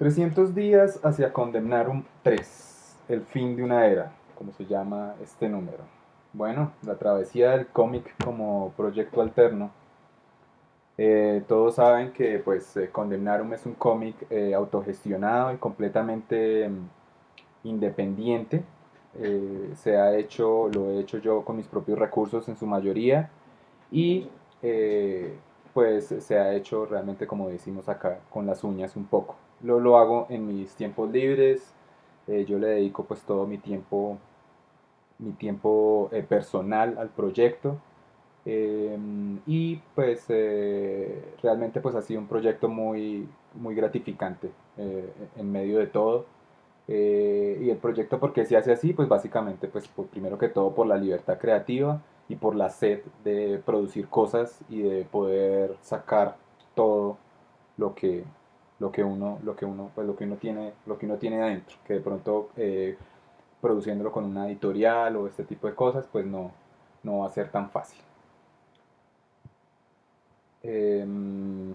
300 días hacia Condemnarum 3, el fin de una era, como se llama este número. Bueno, la travesía del cómic como proyecto alterno. Todos saben que pues Condemnarum es un cómic autogestionado y completamente independiente. Lo he hecho yo con mis propios recursos en su mayoría y eh, pues se ha hecho realmente como decimos acá con las uñas un poco. Lo hago en mis tiempos libres, yo le dedico pues todo mi tiempo personal al proyecto y pues realmente pues ha sido un proyecto muy gratificante en medio de todo. Y el proyecto, ¿por qué se hace así? Pues básicamente, pues primero que todo por la libertad creativa y por la sed de producir cosas y de poder sacar todo lo que, lo que uno tiene adentro, que de pronto produciéndolo con una editorial o este tipo de cosas, pues no va a ser tan fácil. Em,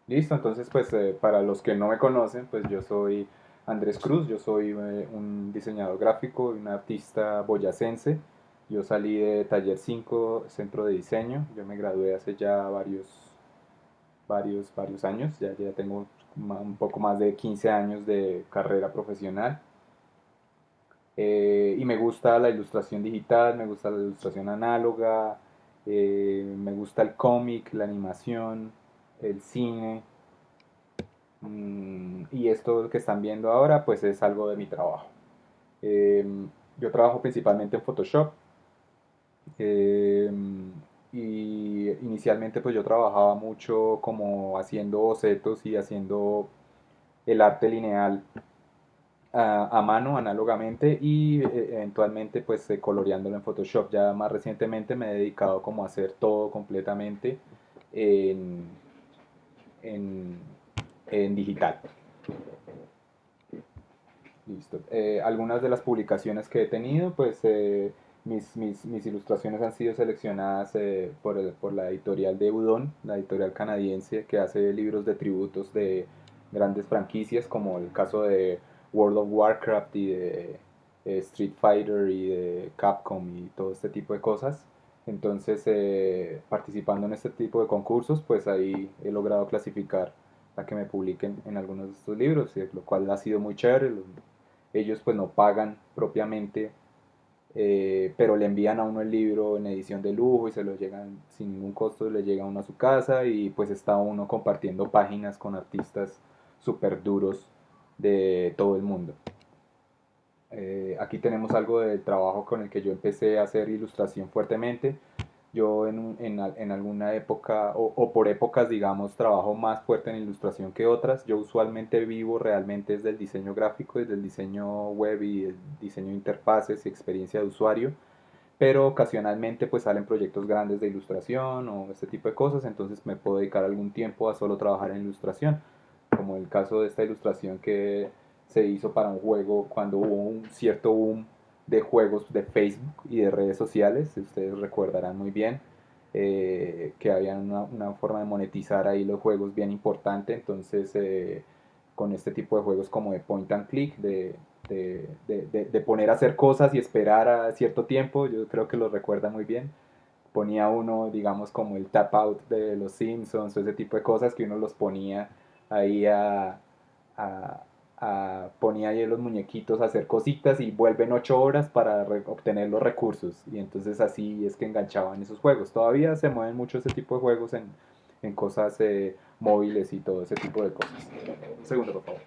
Listo, entonces pues para los que no me conocen, pues yo soy Andrés Cruz, yo soy un diseñador gráfico y un artista boyacense. Yo salí de Taller 5 Centro de Diseño, yo me gradué hace ya varios años, ya tengo un poco más de 15 años de carrera profesional. Y me gusta la ilustración digital, me gusta la ilustración análoga, me gusta el cómic, la animación, el cine. Y esto que están viendo ahora, pues es algo de mi trabajo. Eh, yo trabajo principalmente en Photoshop. eh, y inicialmente pues yo trabajaba mucho como haciendo bocetos y haciendo el arte lineal a mano, análogamente, y eventualmente pues coloreándolo en Photoshop. Ya más recientemente me he dedicado como a hacer todo completamente en, en, en digital. Listo. Algunas de las publicaciones que he tenido, pues mis ilustraciones han sido seleccionadas por la editorial de Udon, la editorial canadiense que hace libros de tributos de grandes franquicias, como el caso de World of Warcraft y de Street Fighter y de Capcom y todo este tipo de cosas. Entonces, participando en este tipo de concursos, pues ahí he logrado clasificar a que me publiquen en algunos de estos libros, lo cual ha sido muy chévere. Ellos pues no pagan propiamente, pero le envían a uno el libro en edición de lujo y se lo llegan sin ningún costo, le llega a uno a su casa y pues está uno compartiendo páginas con artistas súper duros de todo el mundo. Aquí tenemos algo del trabajo con el que yo empecé a hacer ilustración fuertemente. Yo en alguna época, o por épocas, digamos, trabajo más fuerte en ilustración que otras. Yo usualmente vivo realmente desde el diseño gráfico, desde el diseño web y el diseño de interfaces y experiencia de usuario, pero ocasionalmente pues salen proyectos grandes de ilustración o este tipo de cosas, entonces me puedo dedicar algún tiempo a solo trabajar en ilustración, como el caso de esta ilustración que se hizo para un juego cuando hubo un cierto boom de juegos de Facebook y de redes sociales, si ustedes recordarán muy bien, que había una forma de monetizar ahí los juegos bien importante, entonces con este tipo de juegos como de point and click, de poner a hacer cosas y esperar a cierto tiempo, yo creo que lo recuerda muy bien. Ponía uno, digamos, como el tap out de los Simpsons o ese tipo de cosas que uno los ponía ahí a, ponía ahí los muñequitos a hacer cositas y vuelven 8 horas para obtener los recursos. Y entonces así es que enganchaban esos juegos. Todavía se mueven mucho ese tipo de juegos en cosas móviles y todo ese tipo de cosas. Un segundo, por favor.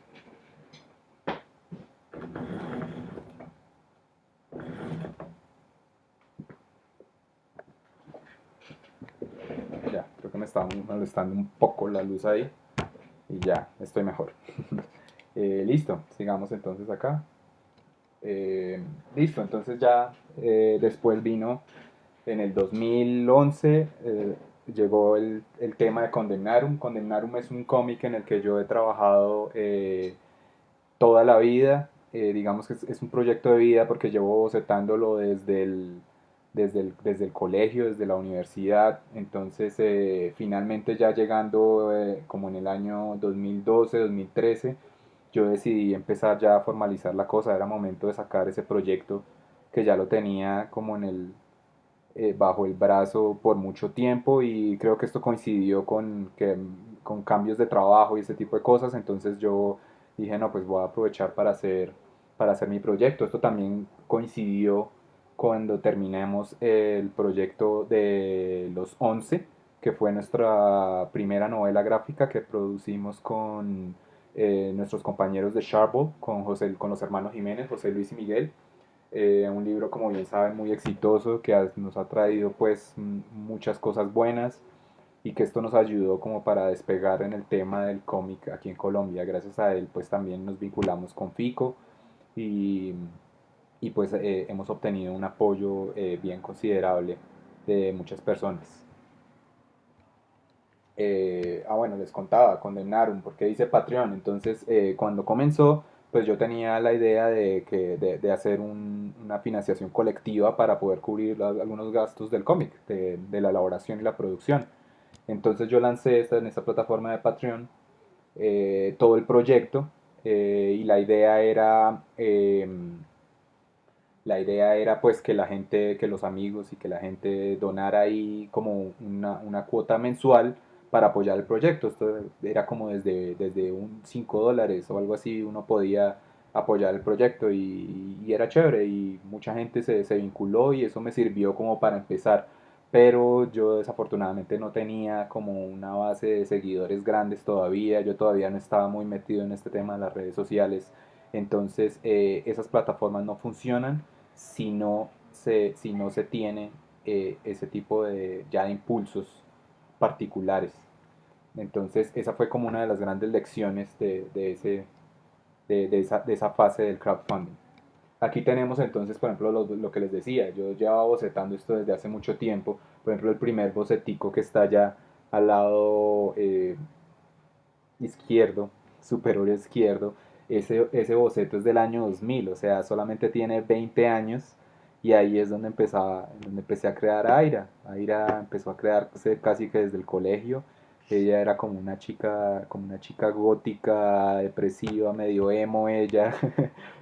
Ya, creo que me estaba molestando un poco la luz ahí y ya, estoy mejor. Listo, sigamos entonces acá. Listo, entonces ya después vino en el 2011, llegó el tema de Condemnarum. Condemnarum es un cómic en el que yo he trabajado toda la vida. Digamos que es un proyecto de vida porque llevo bocetándolo desde el colegio, desde la universidad. Entonces, finalmente ya llegando como en el año 2012, 2013, yo decidí empezar ya a formalizar la cosa. Era momento de sacar ese proyecto que ya lo tenía como bajo el brazo por mucho tiempo, y creo que esto coincidió con cambios de trabajo y ese tipo de cosas. Entonces yo dije, no, pues voy a aprovechar para hacer mi proyecto. Esto también coincidió cuando terminamos el proyecto de Los 11, que fue nuestra primera novela gráfica que producimos con nuestros compañeros de Sharpball, con los hermanos Jiménez, José Luis y Miguel. Un libro, como bien saben, muy exitoso, que nos ha traído pues muchas cosas buenas, y que esto nos ayudó como para despegar en el tema del cómic aquí en Colombia. Gracias a él pues también nos vinculamos con Fico, y, y pues hemos obtenido un apoyo bien considerable de muchas personas. Bueno, les contaba, condenaron, porque dice Patreon. Entonces, cuando comenzó, pues yo tenía la idea de hacer una financiación colectiva para poder cubrir algunos gastos del cómic, de la elaboración y la producción. Entonces yo lancé en esta plataforma de Patreon todo el proyecto, y la idea era pues que la gente, que los amigos y que la gente donara ahí como una cuota mensual para apoyar el proyecto. Esto era como desde un $5 o algo así, uno podía apoyar el proyecto, y era chévere, y mucha gente se vinculó, y eso me sirvió como para empezar. Pero yo desafortunadamente no tenía como una base de seguidores grandes todavía. Yo todavía no estaba muy metido en este tema de las redes sociales. Entonces, esas plataformas no funcionan si no se tiene ese tipo de impulsos particulares. Entonces, esa fue como una de las grandes lecciones de esa fase del crowdfunding. Aquí tenemos entonces, por ejemplo, lo que les decía. Yo llevaba bocetando esto desde hace mucho tiempo. Por ejemplo, el primer bocetico que está allá al lado izquierdo, superior izquierdo, ese boceto es del año 2000, o sea, solamente tiene 20 años, y ahí es donde empecé a crear a Aira. Aira empezó a crearse casi que desde el colegio. Ella era como una chica gótica, depresiva, medio emo ella.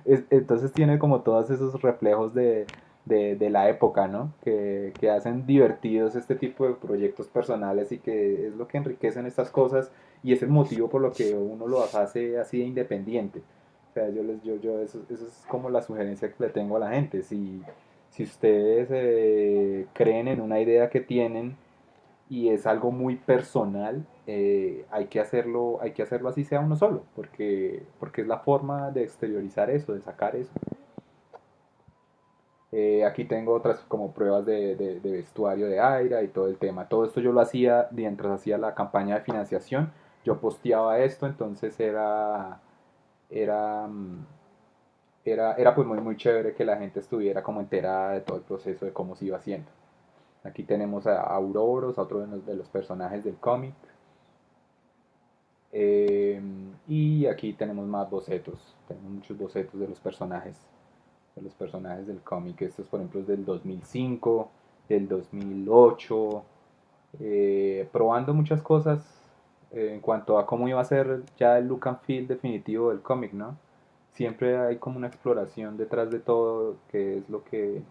Entonces tiene como todos esos reflejos de la época, ¿no? Que hacen divertidos este tipo de proyectos personales, y que es lo que enriquecen estas cosas, y es el motivo por lo que uno lo hace así de independiente. O sea, eso es como la sugerencia que le tengo a la gente. Si ustedes creen en una idea que tienen y es algo muy personal, hay que hacerlo así sea uno solo, porque es la forma de exteriorizar eso, de sacar eso. Aquí tengo otras como pruebas de vestuario de Aira y todo el tema. Todo esto yo lo hacía mientras hacía la campaña de financiación. Yo posteaba esto, entonces era, mm, era pues muy chévere que la gente estuviera como enterada de todo el proceso, de cómo se iba haciendo. Aquí tenemos a Auroros, a otro de los personajes del cómic. Y aquí tenemos más bocetos. Tenemos muchos bocetos de los personajes del cómic. Estos, por ejemplo, es del 2005, del 2008, probando muchas cosas en cuanto a cómo iba a ser ya el look and feel definitivo del cómic, ¿no? Siempre hay como una exploración detrás de todo, que es lo que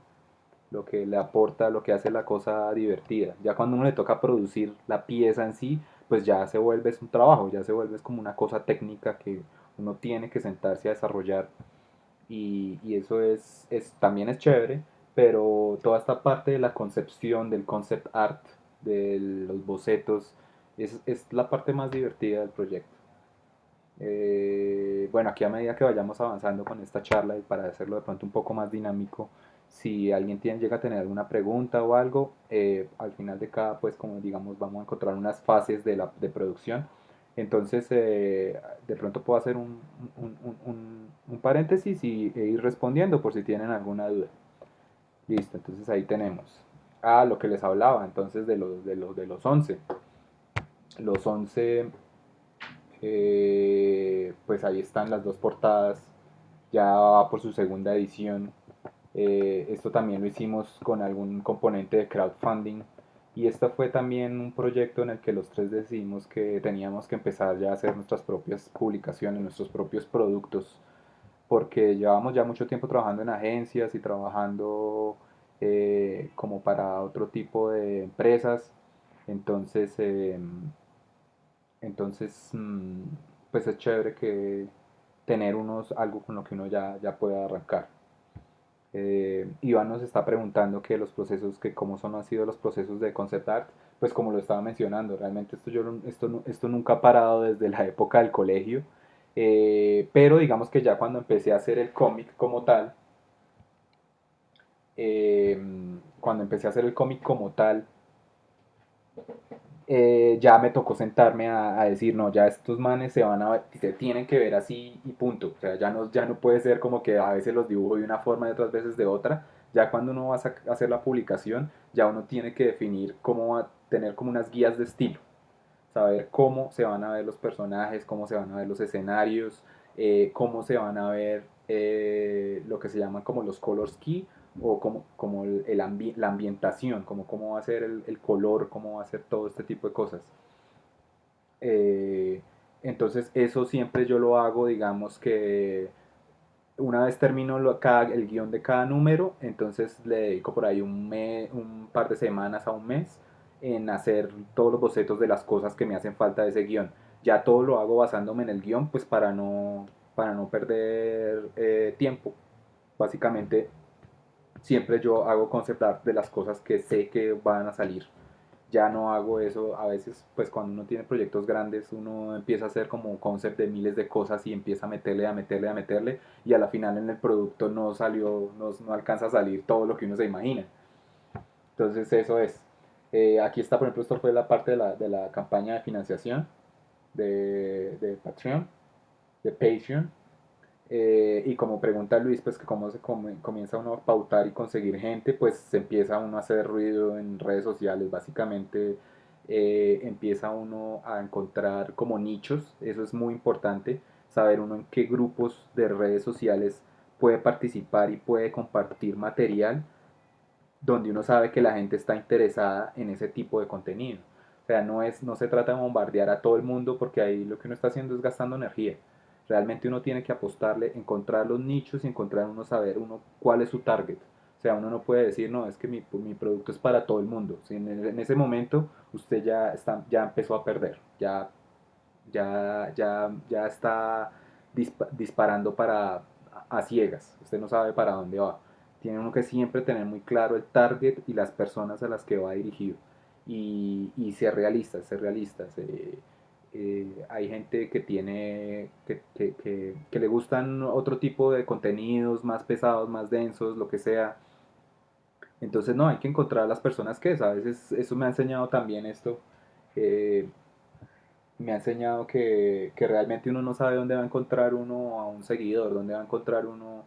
le aporta, lo que hace la cosa divertida. Ya cuando uno le toca producir la pieza en sí, pues ya se vuelve es un trabajo, ya se vuelve es como una cosa técnica que uno tiene que sentarse a desarrollar, y eso también es chévere, pero toda esta parte de la concepción, del concept art, de los bocetos, es la parte más divertida del proyecto. Bueno, aquí a medida que vayamos avanzando con esta charla, y para hacerlo de pronto un poco más dinámico, si alguien llega a tener alguna pregunta o algo, al final de cada, pues como digamos, vamos a encontrar unas fases de producción. Entonces, de pronto puedo hacer un paréntesis e ir respondiendo por si tienen alguna duda. Listo, entonces ahí tenemos. Lo que les hablaba entonces de los 11. Los 11, pues ahí están las dos portadas, ya va por su segunda edición. Esto también lo hicimos con algún componente de crowdfunding. Y este fue también un proyecto en el que los tres decidimos que teníamos que empezar ya a hacer nuestras propias publicaciones, nuestros propios productos, porque llevábamos ya mucho tiempo trabajando en agencias y trabajando como para otro tipo de empresas. Entonces, entonces, pues es chévere que tener algo con lo que uno ya pueda arrancar. Iván nos está preguntando que los procesos, que cómo son han sido los procesos de concept art, pues como lo estaba mencionando, realmente esto nunca ha parado desde la época del colegio, pero digamos que ya cuando empecé a hacer el cómic como tal, eh, cuando empecé a hacer el cómic como tal, ya me tocó sentarme a decir, no, ya estos manes se tienen que ver así y punto. O sea, ya no puede ser como que a veces los dibujo de una forma y otras veces de otra. Ya cuando uno va a hacer la publicación, ya uno tiene que definir cómo va a tener como unas guías de estilo. Saber cómo se van a ver los personajes, cómo se van a ver los escenarios, cómo se van a ver lo que se llaman como los color key o como la ambientación, como cómo va a ser el color, cómo va a ser todo este tipo de cosas. Eh, entonces eso siempre yo lo hago, digamos que una vez termino el guión de cada número, entonces le dedico por ahí un par de semanas a un mes en hacer todos los bocetos de las cosas que me hacen falta de ese guión. Ya todo lo hago basándome en el guión, pues para no perder tiempo. Básicamente, siempre yo hago concept art de las cosas que sé que van a salir. Ya no hago eso, a veces pues cuando uno tiene proyectos grandes uno empieza a hacer como concept de miles de cosas y empieza a meterle, a meterle, a meterle y a la final en el producto no salió, no alcanza a salir todo lo que uno se imagina. Entonces eso es. Aquí está, por ejemplo, esto fue la parte de la campaña de financiación de Patreon, de Patreon. Y como pregunta Luis, pues que cómo comienza uno a pautar y conseguir gente, pues se empieza uno a hacer ruido en redes sociales, básicamente empieza uno a encontrar como nichos, eso es muy importante, saber uno en qué grupos de redes sociales puede participar y puede compartir material donde uno sabe que la gente está interesada en ese tipo de contenido. O sea, no se trata de bombardear a todo el mundo porque ahí lo que uno está haciendo es gastando energía. Realmente uno tiene que apostarle, encontrar los nichos y encontrar uno, saber uno cuál es su target. O sea, uno no puede decir, no, es que mi producto es para todo el mundo. Si en ese momento usted ya empezó a perder, ya está disparando a ciegas. Usted no sabe para dónde va. Tiene uno que siempre tener muy claro el target y las personas a las que va dirigido. Y ser realista, ser realista. Hay gente que tiene que le gustan otro tipo de contenidos más pesados, más densos, lo que sea. Entonces no, hay que encontrar a las personas que es. A veces eso me ha enseñado también esto. eh, Me ha enseñado que realmente uno no sabe dónde va a encontrar uno a un seguidor, dónde va a encontrar uno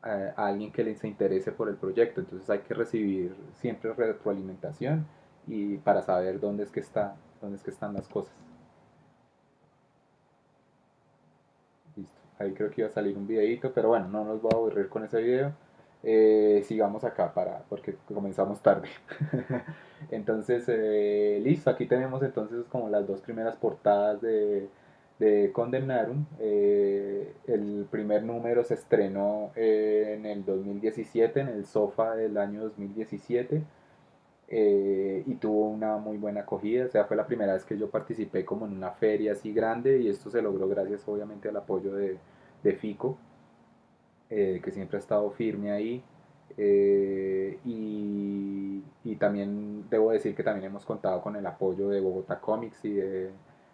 a alguien que se interese por el proyecto. Entonces hay que recibir siempre retroalimentación y para saber dónde es que están las cosas. Listo. Ahí creo que iba a salir un videito, pero bueno, no nos voy a aburrir con ese video. Sigamos acá porque comenzamos tarde. Entonces, listo, aquí tenemos entonces como las dos primeras portadas de Condemnarum. El primer número se estrenó en el 2017, en el SOFA del año 2017, y tuvo una muy buena acogida. O sea, fue la primera vez que yo participé como en una feria así grande y esto se logró gracias obviamente al apoyo de FICO, que siempre ha estado firme ahí. Y también debo decir que también hemos contado con el apoyo de Bogotá Comics y de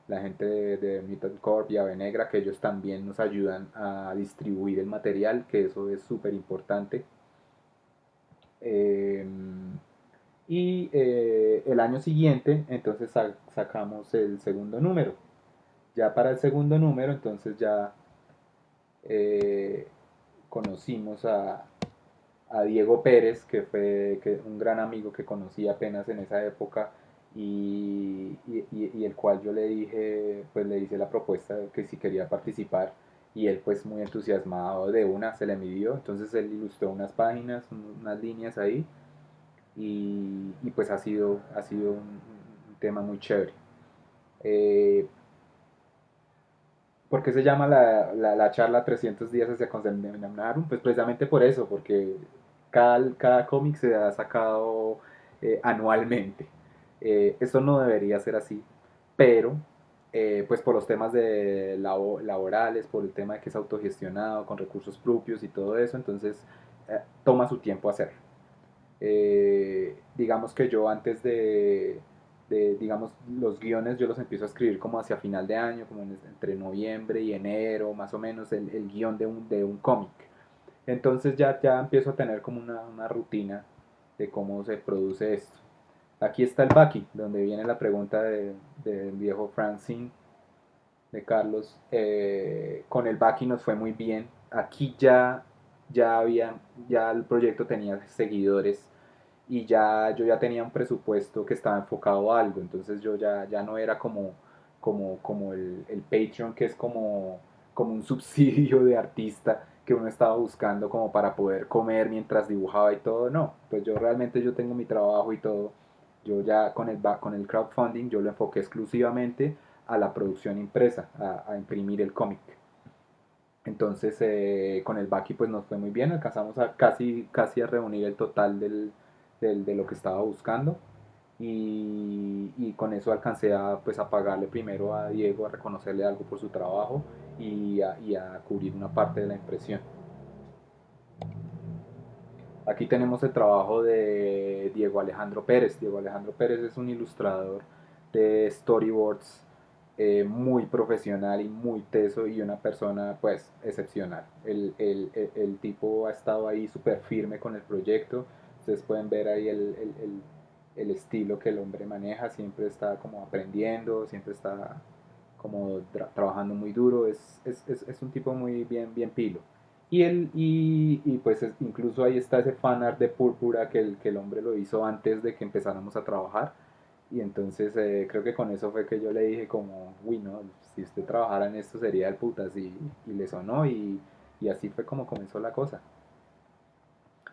la gente de Mutant Corp y Ave Negra, que ellos también nos ayudan a distribuir el material, que eso es súper importante. Eh, el año siguiente, entonces sacamos el segundo número. Ya para el segundo número, entonces ya eh, conocimos a Diego Pérez, que fue un gran amigo que conocí apenas en esa época y el cual yo le dije, pues le hice la propuesta de que si quería participar y él pues muy entusiasmado de una se le midió, entonces él ilustró unas páginas, unas líneas ahí y pues ha sido un tema muy chévere. Eh, ¿Por qué se llama la charla 300 días hacia Condemnarum? Pues precisamente por eso, porque cada cómic se ha sacado anualmente. Esto no debería ser así, pero pues por los temas de laborales, por el tema de que es autogestionado, con recursos propios y todo eso, entonces toma su tiempo hacerlo. Digamos que yo antes digamos, los guiones yo los empiezo a escribir como hacia final de año, como entre noviembre y enero, más o menos, el guión de un cómic. Entonces ya empiezo a tener como una rutina de cómo se produce esto. Aquí está el Baki, donde viene la pregunta del viejo Francine, de Carlos. Con el Baki nos fue muy bien. Aquí ya el proyecto tenía seguidores y yo ya tenía un presupuesto que estaba enfocado a algo, entonces yo ya no era como el Patreon, que es como un subsidio de artista que uno estaba buscando como para poder comer mientras dibujaba y todo, no, pues yo realmente yo tengo mi trabajo y todo, yo ya con el crowdfunding yo lo enfoqué exclusivamente a la producción impresa, a imprimir el cómic. Entonces con el Baki pues nos fue muy bien, alcanzamos a casi a reunir el total de lo que estaba buscando y con eso alcancé a, pues, a pagarle primero a Diego, a reconocerle algo por su trabajo y a cubrir una parte de la impresión. Aquí tenemos el trabajo de Diego Alejandro Pérez. Diego Alejandro Pérez es un ilustrador de storyboards muy profesional y muy teso y una persona pues excepcional. El tipo ha estado ahí súper firme con el proyecto. Ustedes pueden ver ahí el estilo que el hombre maneja. Siempre está como aprendiendo, siempre está como trabajando muy duro. Es un tipo muy bien pilo. Pues incluso ahí está ese fanart de Púrpura que el hombre lo hizo antes de que empezáramos a trabajar. Y entonces creo que con eso fue que yo le dije como, uy, no, si usted trabajara en esto sería el putas y le sonó y así fue como comenzó la cosa.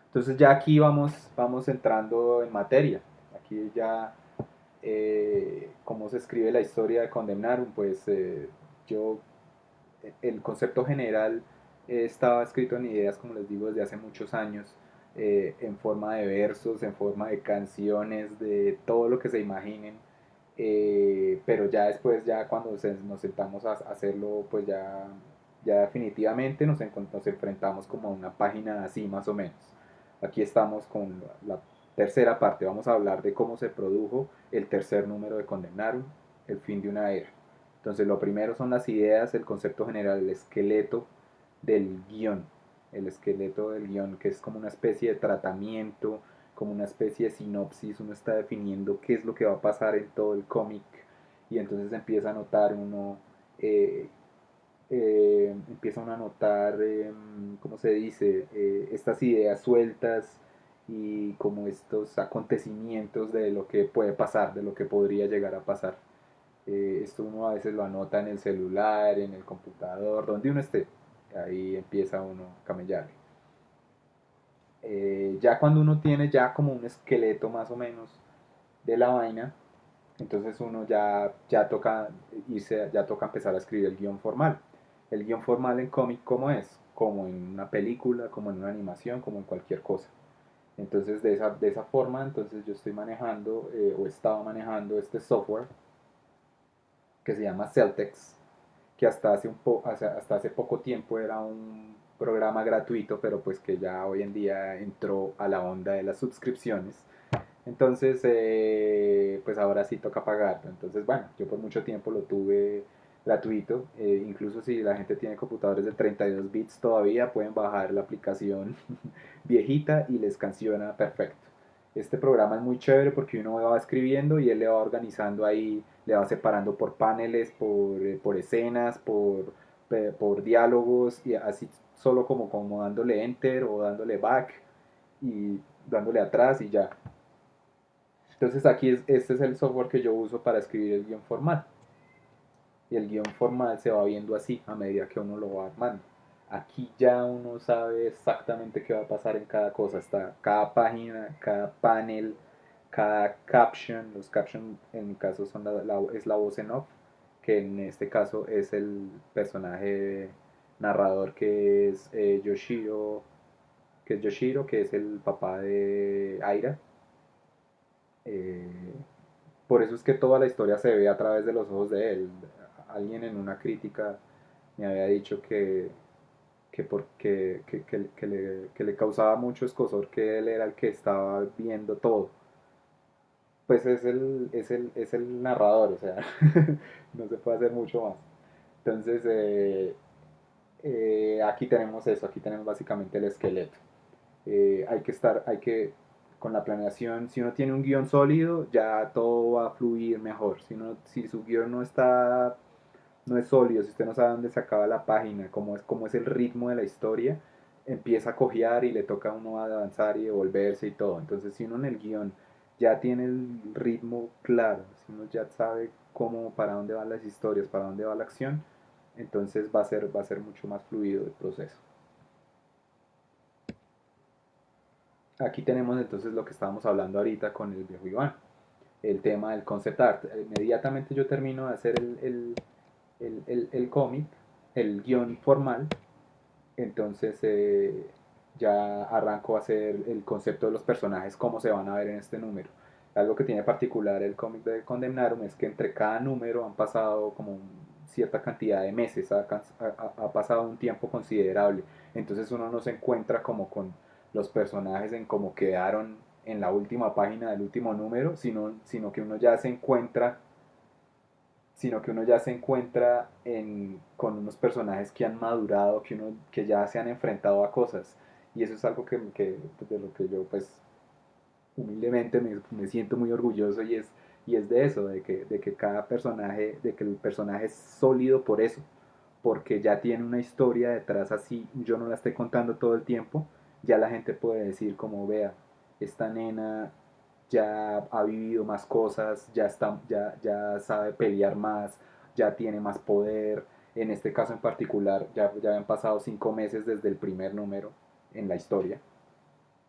Entonces ya aquí vamos entrando en materia. Aquí ya, cómo se escribe la historia de Condemnarum, pues yo el concepto general estaba escrito en ideas, como les digo, desde hace muchos años, en forma de versos, en forma de canciones, de todo lo que se imaginen. Pero ya después, ya cuando nos sentamos a hacerlo, pues ya definitivamente nos enfrentamos como a una página así más o menos. Aquí estamos con la tercera parte, vamos a hablar de cómo se produjo el tercer número de Condemnarum, el fin de una era. Entonces lo primero son las ideas, el concepto general, el esqueleto del guión. El esqueleto del guión, que es como una especie de tratamiento, como una especie de sinopsis, uno está definiendo qué es lo que va a pasar en todo el cómic y entonces empieza a notar uno, eh, empieza uno a notar, ¿cómo se dice? Estas ideas sueltas y como estos acontecimientos de lo que puede pasar, de lo que podría llegar a pasar. Esto uno a veces lo anota en el celular, en el computador, donde uno esté. Ahí empieza uno a camellarle. Ya cuando uno tiene ya como un esqueleto más o menos de la vaina, entonces uno ya toca ya toca empezar a escribir el guión formal. El guión formal en cómic, ¿cómo es? Como en una película, como en una animación, como en cualquier cosa. Entonces de esa forma, entonces yo estoy manejando o estaba manejando este software que se llama Celtex, que hasta hace poco tiempo era un programa gratuito, pero pues que ya hoy en día entró a la onda de las suscripciones. Entonces, pues ahora sí toca pagarlo. Entonces, bueno, yo por mucho tiempo lo tuve gratuito. Incluso si la gente tiene computadores de 32 bits todavía, pueden bajar la aplicación viejita y les canciona perfecto. Este programa es muy chévere porque uno va escribiendo y él le va organizando ahí, le va separando por paneles, por escenas, por diálogos y así solo como dándole enter o dándole back y dándole atrás y ya. Entonces aquí este es el software que yo uso para escribir el guión formal. y el guión formal se va viendo así a medida que uno lo va armando. Aquí ya uno sabe exactamente qué va a pasar en cada cosa, está cada página, cada panel, cada caption. Los captions en mi caso son es la voz en off, que en este caso es el personaje narrador que es Yoshiro, que es el papá de Aira. Eh, por eso es que toda la historia se ve a través de los ojos de él. Alguien en una crítica me había dicho que le causaba mucho escozor que él era el que estaba viendo todo. Pues es el narrador, o sea, no se puede hacer mucho más. Entonces, aquí tenemos eso, aquí tenemos básicamente el esqueleto. Hay que, con la planeación, si uno tiene un guión sólido, ya todo va a fluir mejor. Si su guión no es sólido, si usted no sabe dónde se acaba la página, cómo es el ritmo de la historia, empieza a cojear y le toca a uno avanzar y devolverse y todo. Entonces, si uno en el guión ya tiene el ritmo claro, si uno ya sabe cómo, para dónde van las historias, para dónde va la acción, entonces va a ser mucho más fluido el proceso. Aquí tenemos entonces lo que estábamos hablando ahorita con el viejo Iván, el tema del concept art. Inmediatamente yo termino de hacer el cómic, el guión formal, entonces ya arranco a hacer el concepto de los personajes, cómo se van a ver en este número. Algo que tiene particular el cómic de Condemnarum es que entre cada número han pasado como cierta cantidad de meses, ha pasado un tiempo considerable. Entonces uno no se encuentra como con los personajes en cómo quedaron en la última página del último número, sino que uno ya se encuentra con unos personajes que han madurado, que ya se han enfrentado a cosas. Y eso es algo de lo que yo pues humildemente me siento muy orgulloso y es de eso, de que cada personaje, de que el personaje es sólido por eso, porque ya tiene una historia detrás así, yo no la estoy contando todo el tiempo, ya la gente puede decir como vea, esta nena ya ha vivido más cosas, ya sabe pelear más, ya tiene más poder. En este caso en particular, ya han pasado 5 meses desde el primer número en la historia.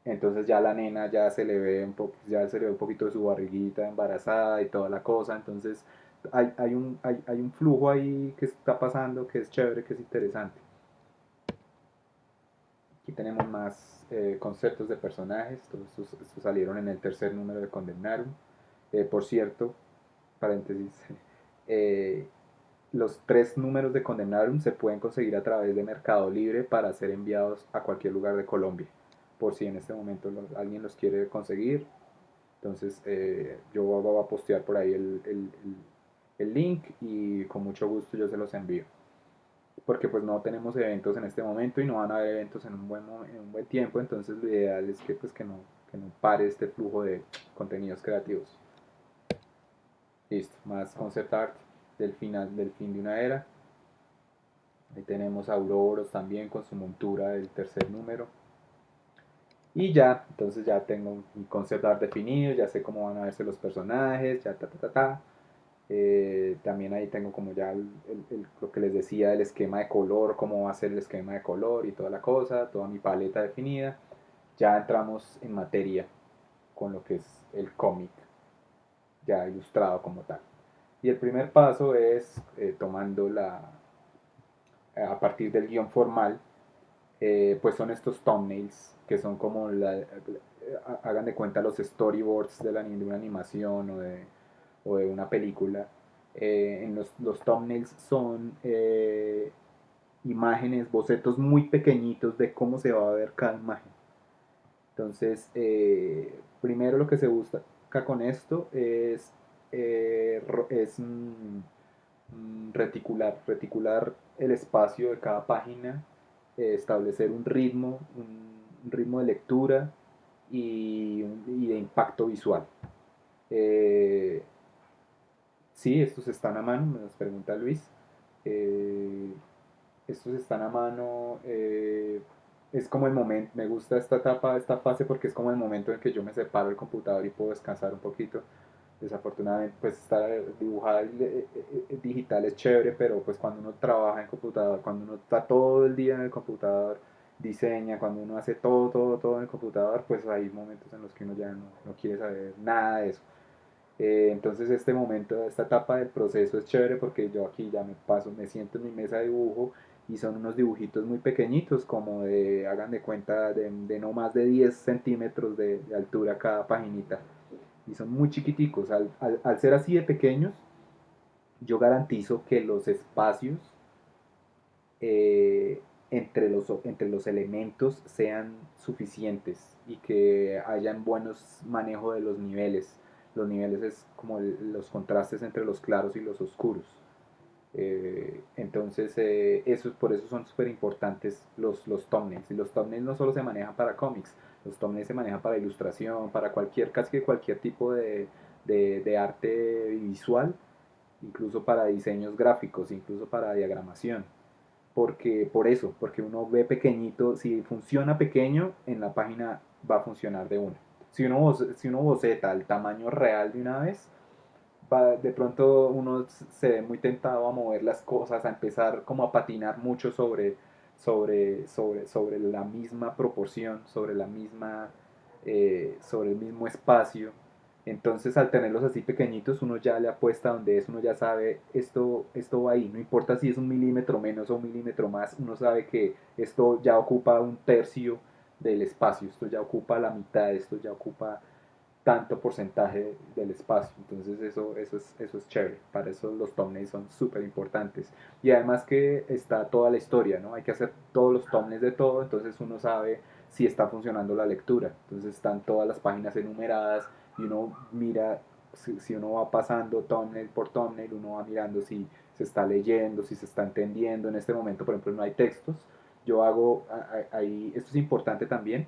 Entonces ya la nena ya se le ve un poquito de su barriguita embarazada y toda la cosa. Entonces hay un flujo ahí que está pasando que es chévere, que es interesante. Aquí tenemos más conceptos de personajes. Todos estos salieron en el tercer número de Condemnarum. Por cierto, paréntesis, eh, los 3 números de Condemnarum se pueden conseguir a través de Mercado Libre para ser enviados a cualquier lugar de Colombia. Por si en este momento alguien los quiere conseguir. Entonces yo voy a postear por ahí el link y con mucho gusto yo se los envío. Porque pues no tenemos eventos en este momento y no van a haber eventos en un buen tiempo, entonces lo ideal es que no pare este flujo de contenidos creativos. Listo, más concept art del fin de una era. Ahí tenemos a Ouroboros también con su montura del tercer número. Y ya, entonces ya tengo mi concept art definido, ya sé cómo van a verse los personajes, ya ta ta ta ta. También ahí tengo como ya lo que les decía, el esquema de color, cómo va a ser el esquema de color y toda la cosa, toda mi paleta definida. Ya entramos en materia con lo que es el cómic, ya ilustrado como tal. Y el primer paso es tomando a partir del guión formal, pues son estos thumbnails, que son como hagan de cuenta los storyboards de una animación o de una película. En los thumbnails son imágenes, bocetos muy pequeñitos de cómo se va a ver cada imagen. Entonces, primero lo que se busca con esto es reticular el espacio de cada página, establecer un ritmo de lectura y de impacto visual. Eh, sí, estos están a mano, me los pregunta Luis. Eh, Estos están a mano. Es como el momento, me gusta esta etapa, esta fase porque es como el momento en que yo me separo del computador y puedo descansar un poquito. Desafortunadamente, pues estar dibujada digital es chévere, pero pues cuando uno trabaja en computador, cuando uno está todo el día en el computador, diseña, cuando uno hace todo en el computador, pues hay momentos en los que uno ya no quiere saber nada de eso. Entonces este momento, esta etapa del proceso es chévere porque yo aquí ya me paso, me siento en mi mesa de dibujo y son unos dibujitos muy pequeñitos, como de, hagan de cuenta, de no más de 10 centímetros de altura cada paginita. Y son muy chiquiticos. Al ser así de pequeños, yo garantizo que los espacios eh, entre los elementos sean suficientes y que hayan buenos manejo de los niveles. Los niveles es como los contrastes entre los claros y los oscuros. Entonces, por eso son súper importantes los thumbnails. Y los thumbnails no solo se manejan para cómics, los thumbnails se manejan para ilustración, para casi que cualquier tipo de arte visual, incluso para diseños gráficos, incluso para diagramación. Porque uno ve pequeñito, si funciona pequeño, en la página va a funcionar de una. Si uno boceta el tamaño real de una vez, de pronto uno se ve muy tentado a mover las cosas, a empezar como a patinar mucho sobre la misma proporción, sobre el mismo espacio. Entonces al tenerlos así pequeñitos uno ya le apuesta donde es, uno ya sabe esto va ahí, no importa si es un milímetro menos o un milímetro más, uno sabe que esto ya ocupa un tercio del espacio, esto ya ocupa la mitad, esto ya ocupa tanto porcentaje del espacio. Entonces eso es chévere. Para eso los thumbnails son súper importantes. Y además que está toda la historia, ¿no? Hay que hacer todos los thumbnails de todo, entonces uno sabe si está funcionando la lectura. Entonces están todas las páginas enumeradas y uno mira, si uno va pasando thumbnail por thumbnail, uno va mirando si se está leyendo, si se está entendiendo. En este momento, por ejemplo, no hay textos. Yo hago ahí, esto es importante también,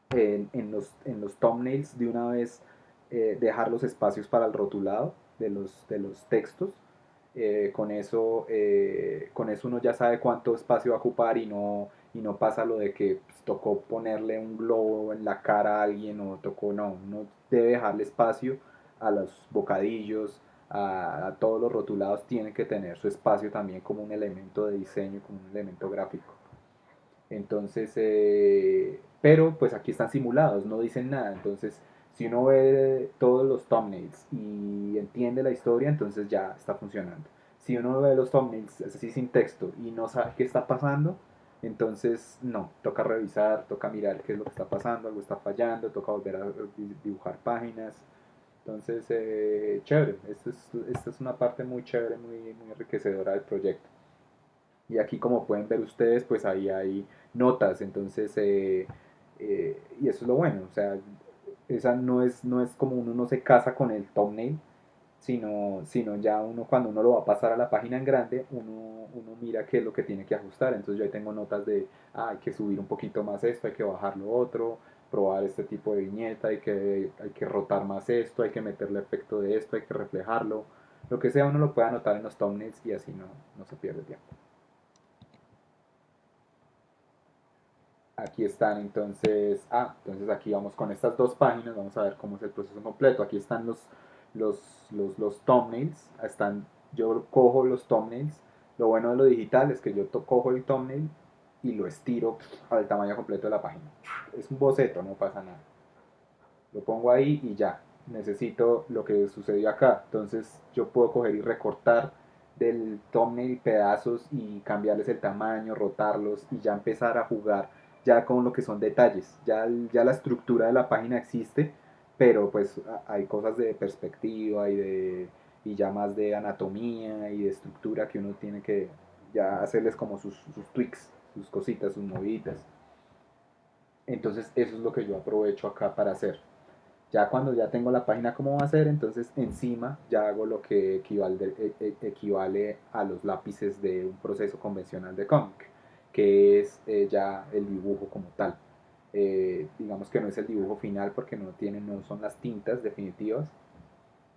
en los thumbnails de una vez dejar los espacios para el rotulado de los textos. Con eso uno ya sabe cuánto espacio va a ocupar y no pasa lo de que pues, tocó ponerle un globo en la cara a alguien o tocó, no, uno debe dejarle espacio a los bocadillos, a todos los rotulados tienen que tener su espacio también como un elemento de diseño, como un elemento gráfico. Entonces, pero pues aquí están simulados, no dicen nada. Entonces, si uno ve todos los thumbnails y entiende la historia, entonces ya está funcionando. Si uno ve los thumbnails así sin texto y no sabe qué está pasando, entonces no, toca revisar, toca mirar qué es lo que está pasando, algo está fallando, toca volver a dibujar páginas. Entonces, chévere, esta es una parte muy chévere, muy enriquecedora del proyecto. Y aquí como pueden ver ustedes, pues ahí hay notas, entonces, y eso es lo bueno, o sea, esa no es como uno no se casa con el thumbnail, sino ya uno cuando uno lo va a pasar a la página en grande, uno mira qué es lo que tiene que ajustar, entonces yo ahí tengo notas de, hay que subir un poquito más esto, hay que bajar lo otro, probar este tipo de viñeta, hay que rotar más esto, hay que meterle efecto de esto, hay que reflejarlo, lo que sea uno lo puede anotar en los thumbnails y así no se pierde tiempo. Aquí están entonces aquí vamos con estas dos páginas, vamos a ver cómo es el proceso completo. Aquí están los thumbnails, yo cojo los thumbnails. Lo bueno de lo digital es que yo cojo el thumbnail y lo estiro al tamaño completo de la página. Es un boceto, no pasa nada. Lo pongo ahí y ya. Necesito lo que sucedió acá. Entonces yo puedo coger y recortar del thumbnail pedazos y cambiarles el tamaño, rotarlos y ya empezar a jugar ya con lo que son detalles. Ya la estructura de la página existe, pero pues hay cosas de perspectiva y ya más de anatomía y de estructura que uno tiene que ya hacerles como sus tweaks, sus cositas, sus moviditas. Entonces eso es lo que yo aprovecho acá para hacer. Ya cuando ya tengo la página como va a ser, entonces encima ya hago lo que equivale a los lápices de un proceso convencional de cómic, que es ya el dibujo como tal. Digamos que no es el dibujo final porque no son las tintas definitivas,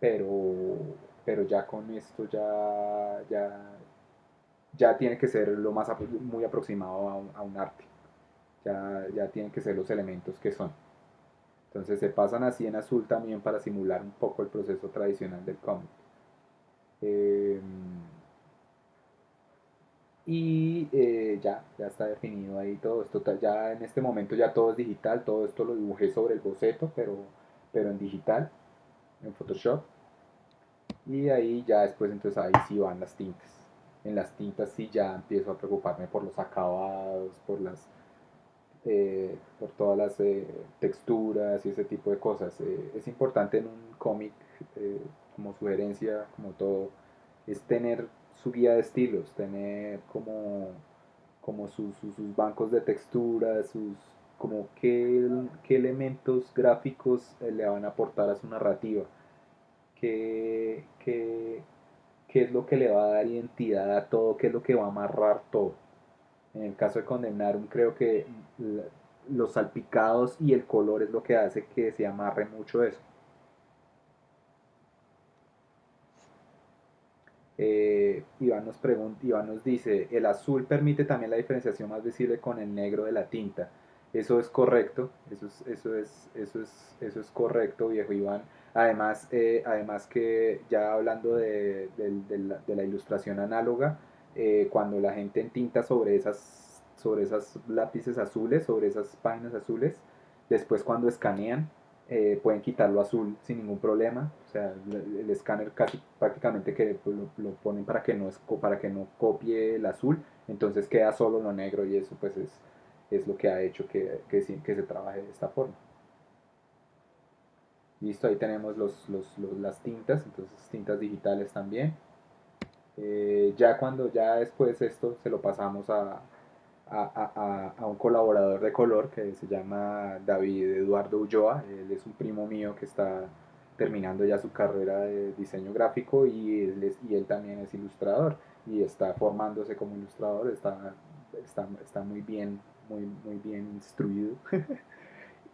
pero, pero ya con esto ya tiene que ser muy aproximado a un arte. Ya tienen que ser los elementos que son. Entonces se pasan así en azul también para simular un poco el proceso tradicional del cómic. Eh, ya está definido ahí todo esto. Ya en este momento ya todo es digital, todo esto lo dibujé sobre el boceto, pero en digital, en Photoshop. Y ahí ya después entonces ahí sí van las tintas. En las tintas sí ya empiezo a preocuparme por los acabados, por todas las texturas y ese tipo de cosas. Es importante en un cómic, como sugerencia, como todo, es tener su guía de estilos, tener como sus bancos de texturas, como qué elementos gráficos le van a aportar a su narrativa, qué, qué, qué es lo que le va a dar identidad a todo, qué es lo que va a amarrar todo. En el caso de Condemnarum creo que los salpicados y el color es lo que hace que se amarre mucho eso. Iván nos dice, el azul permite también la diferenciación más visible con el negro de la tinta. Eso es correcto, eso es correcto, viejo Iván. Además que ya hablando de la ilustración análoga, cuando la gente entinta sobre esas lápices azules, sobre esas páginas azules, después cuando escanean, pueden quitarlo azul sin ningún problema. O sea, el escáner casi prácticamente que pues, lo ponen para que no copie el azul, entonces queda solo lo negro y eso pues es lo que ha hecho que se trabaje de esta forma. Listo, ahí tenemos las tintas, entonces tintas digitales también. Ya después esto se lo pasamos a un colaborador de color que se llama David Eduardo Ulloa. Él es un primo mío que está terminando ya su carrera de diseño gráfico y él también es ilustrador y está formándose como ilustrador, está muy bien instruido.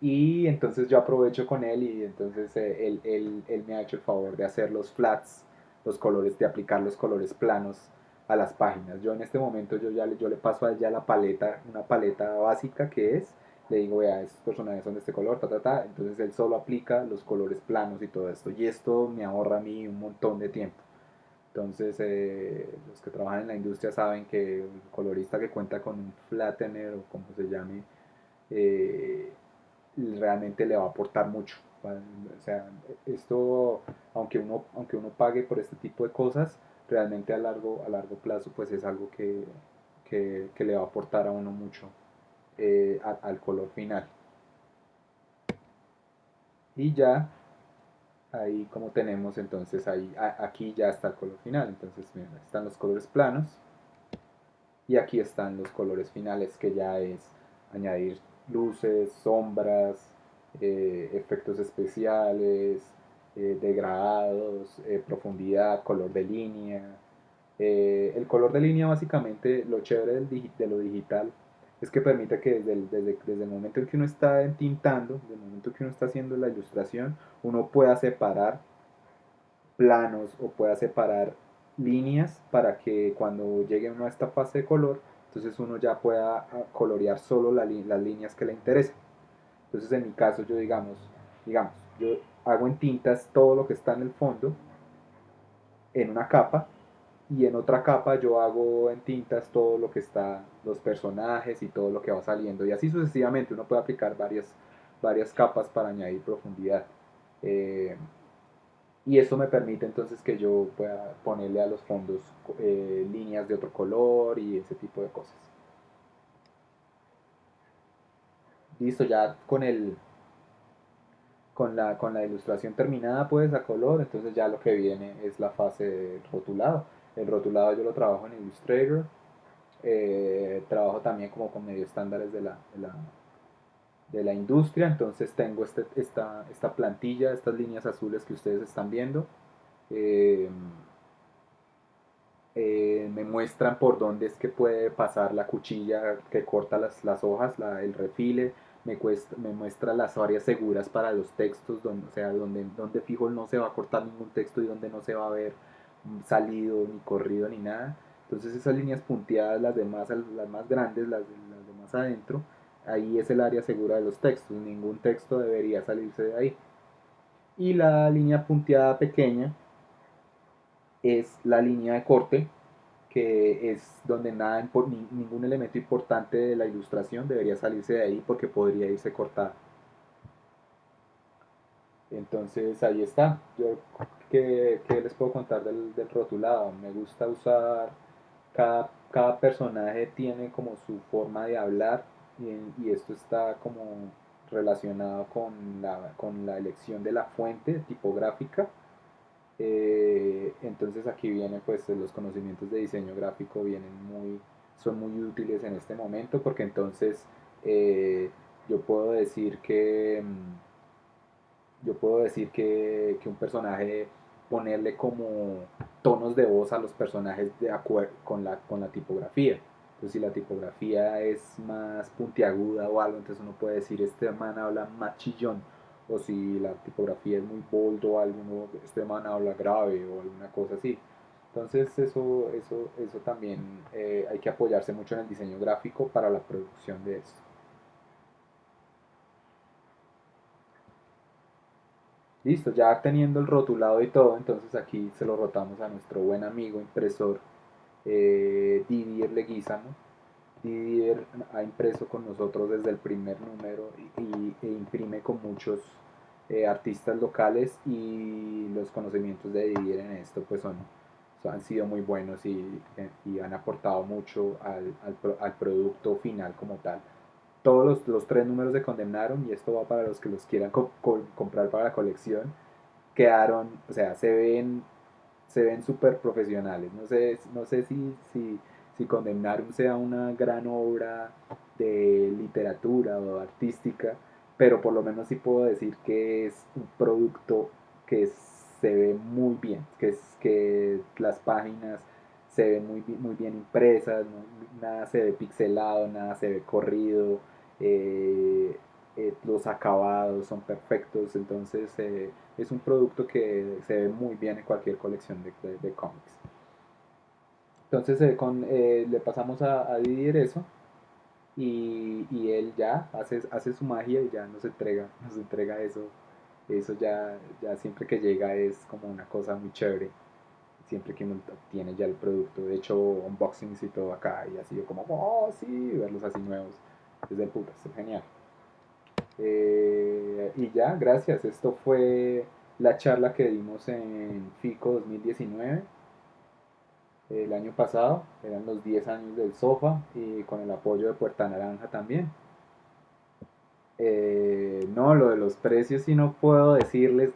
Y entonces yo aprovecho con él y entonces él me ha hecho el favor de hacer los flats, los colores, de aplicar los colores planos a las páginas. Yo en este momento yo le paso a él ya la paleta, una paleta básica que es, le digo, vea, estos personajes son de este color, ta, ta, ta. Entonces él solo aplica los colores planos y todo esto. Y esto me ahorra a mí un montón de tiempo. Entonces, los que trabajan en la industria saben que el colorista que cuenta con un flattener o como se llame, eh, realmente le va a aportar mucho. O sea, esto, aunque uno pague por este tipo de cosas, realmente a largo plazo, pues es algo que le va a aportar a uno mucho al color final. Y ya, ahí como tenemos, entonces aquí ya está el color final. Entonces, miren, están los colores planos y aquí están los colores finales, que ya es añadir luces, sombras, efectos especiales, degradados, profundidad, color de línea. El color de línea básicamente, lo chévere de lo digital es que permite que desde el momento en que uno está tintando, desde el momento en que uno está haciendo la ilustración, uno pueda separar planos o pueda separar líneas para que cuando llegue uno a esta fase de color, entonces uno ya pueda colorear solo las líneas que le interesan. Entonces en mi caso digamos, yo hago en tintas todo lo que está en el fondo en una capa y en otra capa yo hago en tintas todo lo que está, los personajes y todo lo que va saliendo y así sucesivamente uno puede aplicar varias capas para añadir profundidad. Eh, y eso me permite entonces que yo pueda ponerle a los fondos líneas de otro color y ese tipo de cosas. Listo, ya con la ilustración terminada pues a color, entonces ya lo que viene es la fase de rotulado. El rotulado yo lo trabajo en Illustrator, trabajo también como con medio estándares de la industria, entonces tengo esta plantilla, estas líneas azules que ustedes están viendo. eh, Me muestran por dónde es que puede pasar la cuchilla que corta las hojas, el refile, me muestra las áreas seguras para los textos, o sea, donde fijo no se va a cortar ningún texto y donde no se va a ver salido, ni corrido, ni nada. Entonces esas líneas punteadas, las más grandes, las de más adentro, ahí es el área segura de los textos, ningún texto debería salirse de ahí. Y la línea punteada pequeña es la línea de corte, que es donde nada, ningún elemento importante de la ilustración debería salirse de ahí porque podría irse cortada. Entonces ahí está. Yo, ¿qué les puedo contar del rotulado? Me gusta usar, cada personaje tiene como su forma de hablar y esto está como relacionado con la elección de la fuente tipográfica. Entonces aquí vienen pues los conocimientos de diseño gráfico son muy útiles en este momento porque entonces eh, yo puedo decir que que un personaje, ponerle como tonos de voz a los personajes de acuerdo con la tipografía. Entonces, si la tipografía es más puntiaguda o algo, entonces uno puede decir, este man habla más chillón. O si la tipografía es muy bold o algo, este man habla grave o alguna cosa así. Entonces, eso también hay que apoyarse mucho en el diseño gráfico para la producción de esto. Listo, ya teniendo el rotulado y todo, entonces aquí se lo rotamos a nuestro buen amigo impresor Didier Leguizamo. Didier ha impreso con nosotros desde el primer número e imprime con muchos artistas locales y los conocimientos de Didier en esto pues han sido muy buenos y han aportado mucho al producto final como tal. Todos los tres números se condenaron y esto va para los que los quieran comprar para la colección. Quedaron, o sea, se ven súper profesionales. No sé si Condemnarum sea una gran obra de literatura o artística, pero por lo menos sí puedo decir que es un producto que se ve muy bien, que las páginas se ven muy bien impresas, nada se ve pixelado, nada se ve corrido, eh, los acabados son perfectos, entonces es un producto que se ve muy bien en cualquier colección de cómics. Entonces le pasamos a Didier eso y él ya hace su magia y ya nos entrega eso. Eso ya siempre que llega es como una cosa muy chévere. Siempre que uno tiene ya el producto. De hecho, unboxings y todo acá y así yo como, oh sí, verlos así nuevos. Es del puta, es genial. Y ya, gracias. Esto fue la charla que dimos en FICO 2019 el año pasado. Eran los 10 años del sofá y con el apoyo de Puerta Naranja también. No, lo de los precios sí no puedo decirles.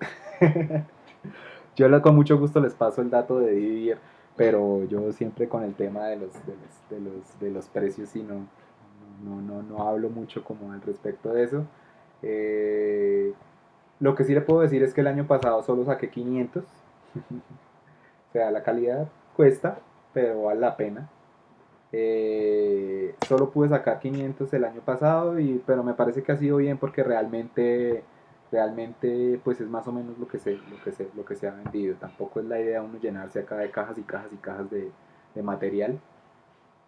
Con mucho gusto les paso el dato de Didier, pero yo siempre con el tema de los precios sí no hablo mucho como al respecto de eso. Eh, lo que sí le puedo decir es que el año pasado solo saqué 500. O sea, la calidad cuesta, pero vale la pena. Solo pude sacar 500 el año pasado, pero me parece que ha sido bien porque realmente pues es más o menos lo que se ha vendido. Tampoco es la idea uno llenarse acá de cajas y cajas y cajas de material.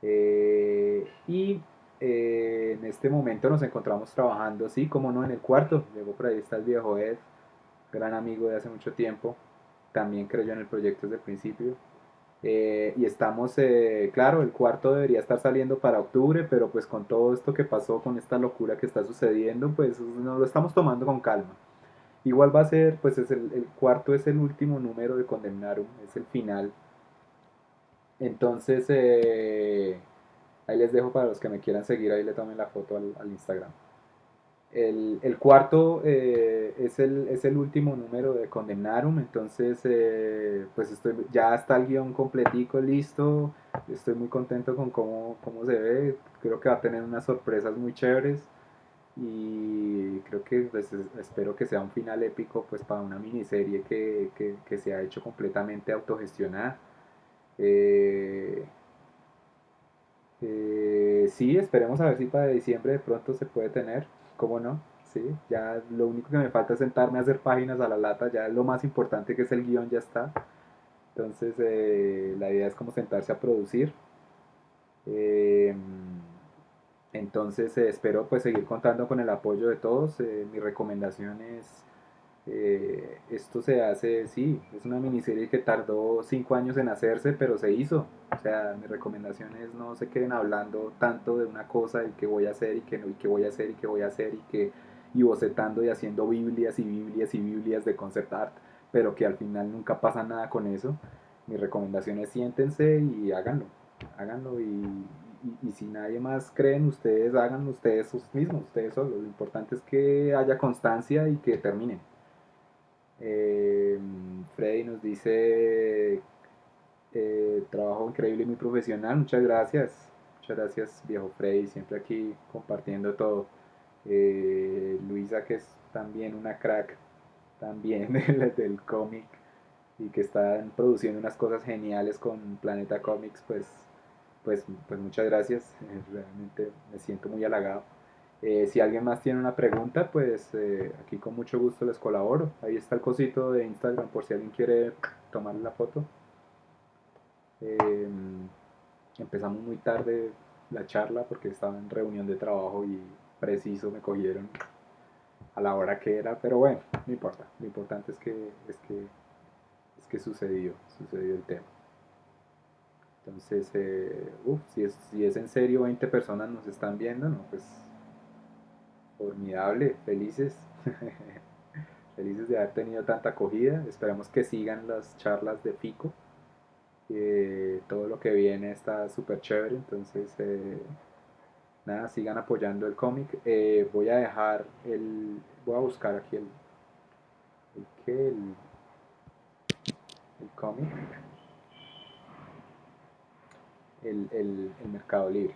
Y en este momento nos encontramos trabajando, sí, como no, en el cuarto. Luego por ahí está el viejo Ed, gran amigo de hace mucho tiempo. También creyó en el proyecto desde el principio. Y estamos, claro, el cuarto debería estar saliendo para octubre, pero pues con todo esto que pasó, con esta locura que está sucediendo, pues nos lo estamos tomando con calma. Igual va a ser, pues el cuarto es el último número de Condemnarum, es el final. Entonces, ahí les dejo para los que me quieran seguir, ahí le tomen la foto al Instagram. El cuarto es el último número de Condemnarum, entonces pues ya está el guión completico, listo, estoy muy contento con cómo se ve, creo que va a tener unas sorpresas muy chéveres y creo que pues, espero que sea un final épico pues para una miniserie que se ha hecho completamente autogestionada. Eh, sí, esperemos a ver si para diciembre de pronto se puede tener, ¿cómo no? Sí, ya lo único que me falta es sentarme a hacer páginas a la lata, ya lo más importante que es el guión ya está. Entonces la idea es como sentarse a producir. Eh, Entonces espero pues seguir contando con el apoyo de todos. Mi recomendación es, esto se hace, sí, es una miniserie que tardó 5 años en hacerse, pero se hizo. O sea, mi recomendación es no se queden hablando tanto de una cosa y qué voy a hacer y qué no, y qué voy a hacer y qué voy a hacer y bocetando y haciendo Biblias y Biblias y Biblias de concept art, pero que al final nunca pasa nada con eso. Mi recomendación es siéntense y háganlo, háganlo y si nadie más cree en ustedes, háganlo ustedes mismos, ustedes solos. Lo importante es que haya constancia y que terminen. Eh, Freddy nos dice, trabajo increíble y muy profesional, muchas gracias viejo Freddy, siempre aquí compartiendo todo. Luisa que es también una crack, también del cómic y que están produciendo unas cosas geniales con Planeta Comics, pues muchas gracias, realmente me siento muy halagado. Si alguien más tiene una pregunta, pues aquí con mucho gusto les colaboro. Ahí está el cosito de Instagram por si alguien quiere tomarle la foto. Eh, Empezamos muy tarde la charla porque estaba en reunión de trabajo y preciso me cogieron a la hora que era, pero bueno, no importa. Lo importante es que sucedió el tema. Entonces, si es en serio 20 personas nos están viendo, ¿no? Pues formidable, felices, felices de haber tenido tanta acogida. Esperamos que sigan las charlas de Fico. Todo lo que viene está súper chévere, entonces nada, sigan apoyando el cómic. Voy a buscar aquí el cómic, el Mercado Libre.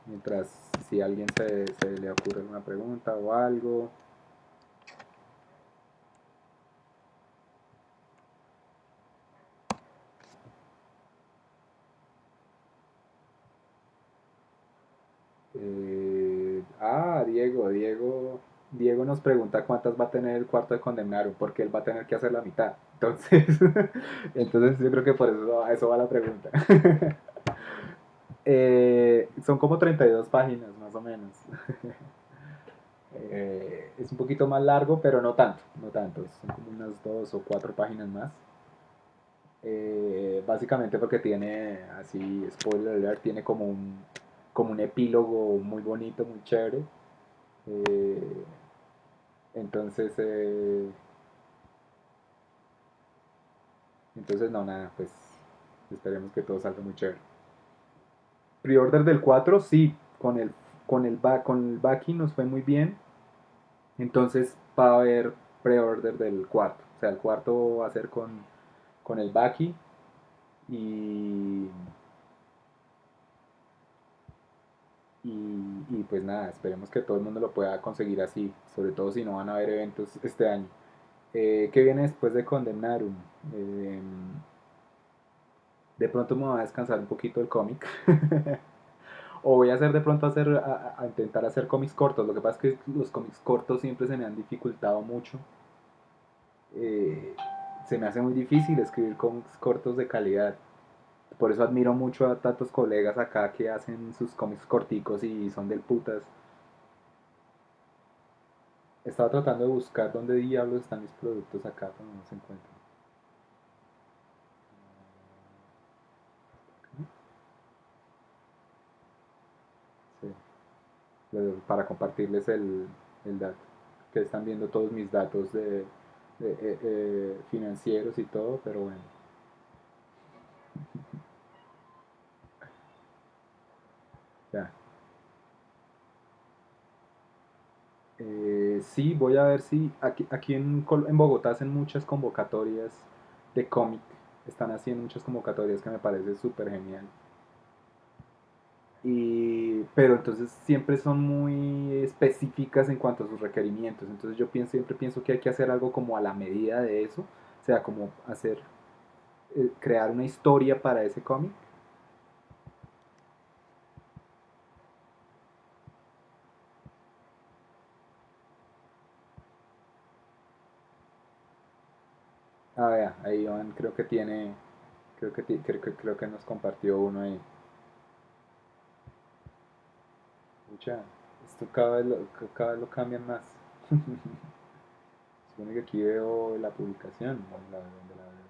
Mientras, si a alguien se le ocurre alguna pregunta o algo. Diego nos pregunta cuántas va a tener el cuarto de Condemnado, porque él va a tener que hacer la mitad. Entonces, entonces yo creo que por eso va la pregunta. Son como 32 páginas, más o menos. Es un poquito más largo, pero no tanto, no tanto. Son como unas 2 o 4 páginas más. Básicamente porque tiene, así, spoiler alert, tiene como un epílogo muy bonito, muy chévere. Eh, entonces, no, nada, pues esperemos que todo salga muy chévere. Pre-order del 4 sí, con el backing nos fue muy bien. Entonces va a haber pre-order del cuarto. O sea, el cuarto va a ser con el backing y, pues nada, esperemos que todo el mundo lo pueda conseguir así, sobre todo si no van a haber eventos este año. ¿Qué viene después de Condemnarum? Eh, de pronto me voy a descansar un poquito el cómic. O voy a hacer de pronto a intentar hacer cómics cortos. Lo que pasa es que los cómics cortos siempre se me han dificultado mucho. Eh, Se me hace muy difícil escribir cómics cortos de calidad. Por eso admiro mucho a tantos colegas acá que hacen sus cómics corticos y son del putas. Estaba tratando de buscar dónde diablos están mis productos acá, pero no se encuentran. Sí, para compartirles el dato. Que están viendo todos mis datos financieros y todo, pero bueno. Ya. Sí, voy a ver si aquí en Bogotá hacen muchas convocatorias de cómic. Están haciendo muchas convocatorias que me parece súper genial. Pero entonces siempre son muy específicas en cuanto a sus requerimientos. Entonces siempre pienso que hay que hacer algo como a la medida de eso. O sea, como crear una historia para ese cómic. Ah, vea, ahí Iván creo que tiene. Creo que nos compartió uno ahí. Mucha, esto cada vez lo cambian más. Supone que aquí veo la publicación, ¿no? Donde la veo.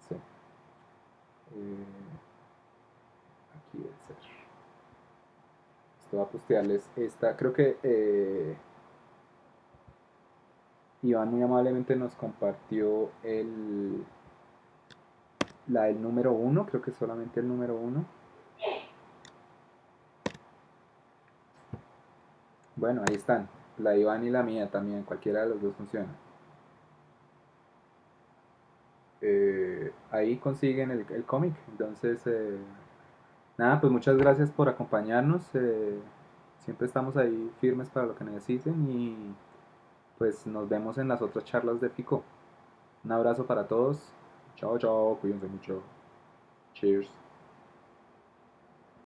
Sí. Aquí debe ser. Esto va a postearles esta. Creo que Iván muy amablemente nos compartió la del número uno. Creo que solamente el número uno. Bueno, ahí están. La de Iván y la mía también. Cualquiera de los dos funciona. Ahí consiguen el cómic. Entonces, nada, pues muchas gracias por acompañarnos. Siempre estamos ahí firmes para lo que necesiten y pues nos vemos en las otras charlas de Fico. Un abrazo para todos. Chao, chao. Cuídense mucho. Cheers.